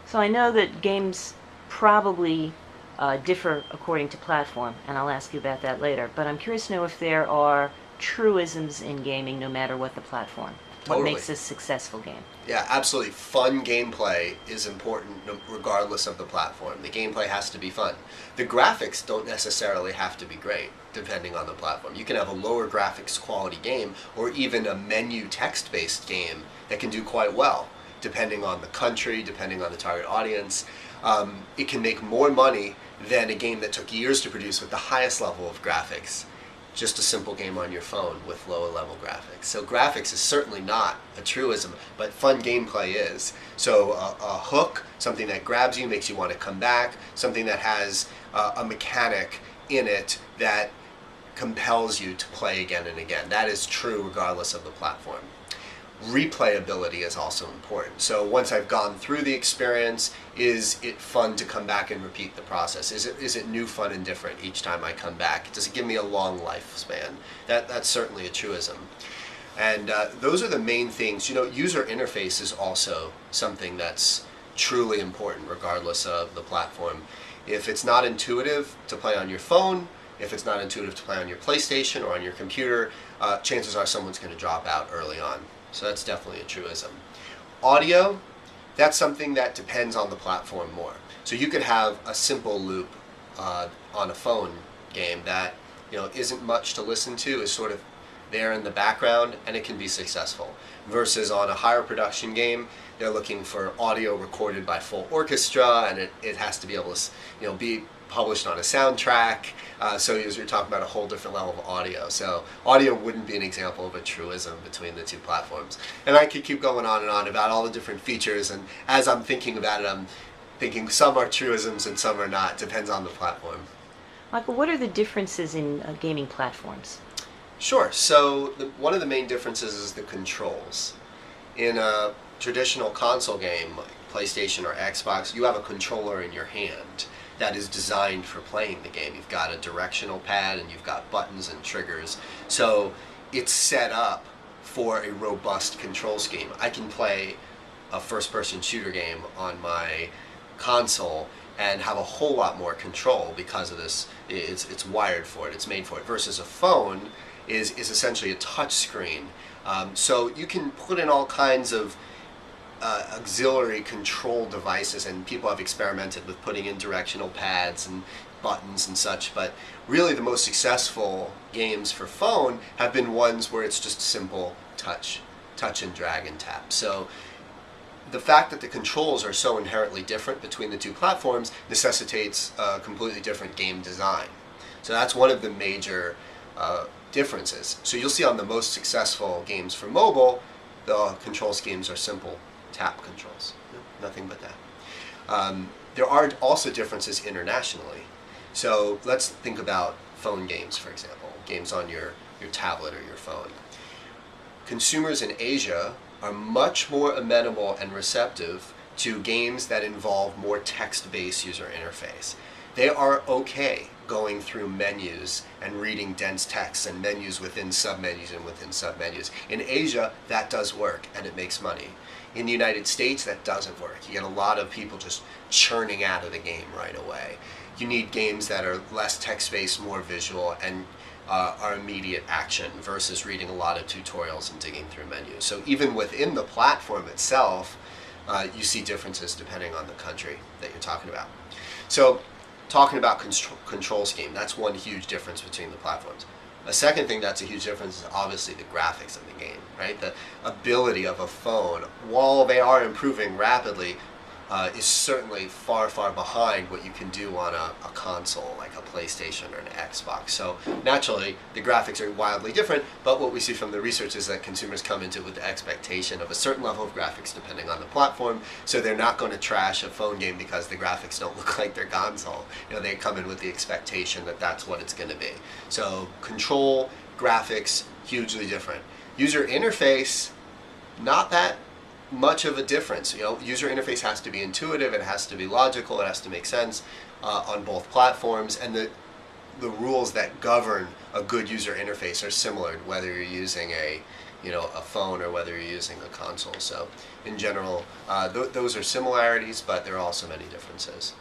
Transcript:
So I know that games probably differ according to platform, and I'll ask you about that later. But I'm curious to know if there are truisms in gaming no matter what the platform. What Totally. makes a successful game? Yeah, absolutely. Fun gameplay is important regardless of the platform. The gameplay has to be fun. The graphics don't necessarily have to be great depending on the platform. You can have a lower graphics quality game or even a menu text-based game that can do quite well depending on the country, depending on the target audience. It can make more money than a game that took years to produce with the highest level of graphics, just a simple game on your phone with lower level graphics. So graphics is certainly not a truism, but fun gameplay is. So a hook, something that grabs you, makes you want to come back, something that has a mechanic in it that compels you to play again and again. That is true regardless of the platform. Replayability is also important. So once I've gone through the experience, is it fun to come back and repeat the process? Is it new, fun, and different each time I come back? Does it give me a long lifespan? That's certainly a truism. And those are the main things. You know, user interface is also something that's truly important regardless of the platform. If it's not intuitive to play on your phone, if it's not intuitive to play on your PlayStation or on your computer, chances are someone's going to drop out early on. So that's definitely a truism. Audio, that's something that depends on the platform more. So you could have a simple loop on a phone game that isn't much to listen to, is sort of there in the background, and it can be successful. Versus on a higher production game, they're looking for audio recorded by full orchestra, and it has to be able to be published on a soundtrack. So you're talking about a whole different level of audio. So audio wouldn't be an example of a truism between the two platforms. And I could keep going on and on about all the different features, and as I'm thinking about it, I'm thinking some are truisms and some are not. Depends on the platform. Michael, what are the differences in gaming platforms? Sure. So one of the main differences is the controls. In a traditional console game, like PlayStation or Xbox, you have a controller in your hand that is designed for playing the game. You've got a directional pad and you've got buttons and triggers. So it's set up for a robust control scheme. I can play a first-person shooter game on my console and have a whole lot more control because of this. It's wired for it. It's made for it. Versus a phone is essentially a touch screen. So you can put in all kinds of auxiliary control devices, and people have experimented with putting in directional pads and buttons and such, but really the most successful games for phone have been ones where it's just simple touch and drag and tap. So the fact that the controls are so inherently different between the two platforms necessitates a completely different game design. So that's one of the major differences. So you'll see on the most successful games for mobile, the control schemes are simple tap controls. Nothing but that. There are also differences internationally. So let's think about phone games, for example, games on your tablet or your phone. Consumers in Asia are much more amenable and receptive to games that involve more text-based user interface. They are okay going through menus and reading dense text and menus within submenus and within submenus. In Asia, that does work and it makes money. In the United States, that doesn't work. You get a lot of people just churning out of the game right away. You need games that are less text-based, more visual, and are immediate action versus reading a lot of tutorials and digging through menus. So even within the platform itself, you see differences depending on the country that you're talking about. So talking about control scheme, that's one huge difference between the platforms. A second thing that's a huge difference is obviously the graphics of the game, right? The ability of a phone, while they are improving rapidly, is certainly far, far behind what you can do on a console like a PlayStation or an Xbox. So naturally, the graphics are wildly different, but what we see from the research is that consumers come into it with the expectation of a certain level of graphics depending on the platform, so they're not going to trash a phone game because the graphics don't look like their console. They come in with the expectation that that's what it's going to be. So control, graphics, hugely different. User interface, not that much of a difference. User interface has to be intuitive, it has to be logical, it has to make sense on both platforms, and the rules that govern a good user interface are similar whether you're using a a phone or whether you're using a console. So in general, those are similarities, but there are also many differences.